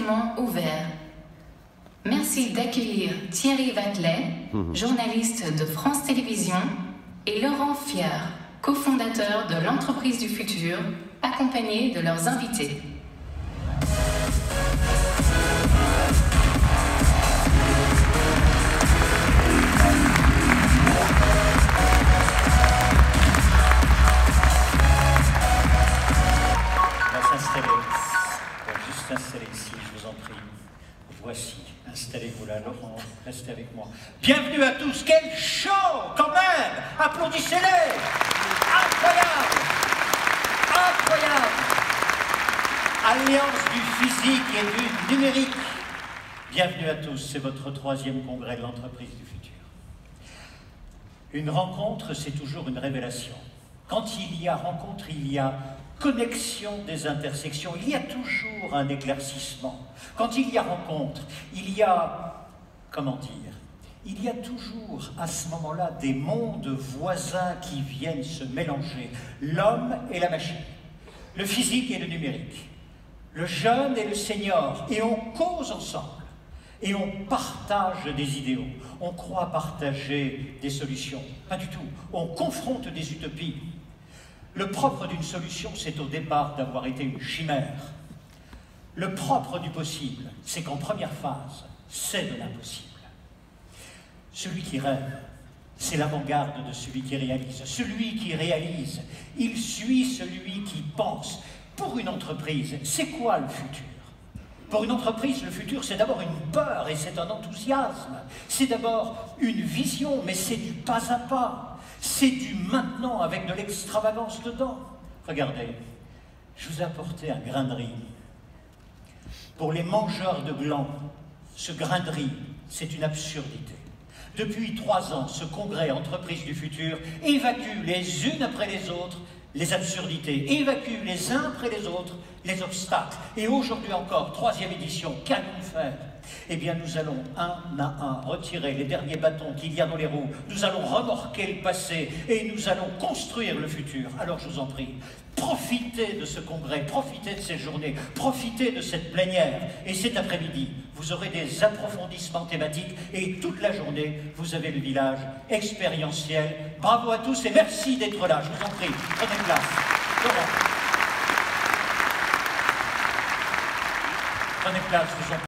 officiellement ouvert. Merci d'accueillir Thierry Vatelet, journaliste de France Télévisions, et Laurent Fier, cofondateur de l'entreprise du futur, accompagnés de leurs invités. Installez ici, je vous en prie. Voici, installez-vous là, Laurent, restez avec moi. Bienvenue à tous, quel show quand même! Applaudissez-les! Incroyable! Incroyable! Alliance du physique et du numérique. Bienvenue à tous, c'est votre 3e congrès de l'entreprise du futur. Une rencontre, c'est toujours une révélation. Quand il y a rencontre, il y a connexion des intersections, il y a toujours un éclaircissement. Quand il y a rencontre, il y a, comment dire, il y a toujours à ce moment-là des mondes voisins qui viennent se mélanger, l'homme et la machine, le physique et le numérique, le jeune et le senior, et on cause ensemble, et on partage des idéaux, on croit partager des solutions, pas du tout, on confronte des utopies. Le propre d'une solution, c'est au départ d'avoir été une chimère. Le propre du possible, c'est qu'en première phase, c'est de l'impossible. Celui qui rêve, c'est l'avant-garde de celui qui réalise. Celui qui réalise, il suit celui qui pense. Pour une entreprise, c'est quoi le futur? Pour une entreprise, le futur, c'est d'abord une peur et c'est un enthousiasme. C'est d'abord une vision, mais c'est du pas à pas. C'est du maintenant avec de l'extravagance dedans. Regardez, je vous ai apporté un grain de riz. Pour les mangeurs de glands, ce grain de riz, c'est une absurdité. Depuis 3 ans, ce congrès Entreprises du futur évacue les unes après les autres les absurdités, évacue les uns après les autres les obstacles. Et aujourd'hui encore, 3e édition, qu'allons-nous faire? Eh bien, nous allons un à un retirer les derniers bâtons qu'il y a dans les roues, nous allons remorquer le passé et nous allons construire le futur. Alors je vous en prie, profitez de ce congrès, profitez de ces journées, profitez de cette plénière. Et cet après-midi, vous aurez des approfondissements thématiques et toute la journée, vous avez le village expérientiel. Bravo à tous et merci d'être là, je vous en prie. Prenez place. Laurent. Prenez place, je vous en prie.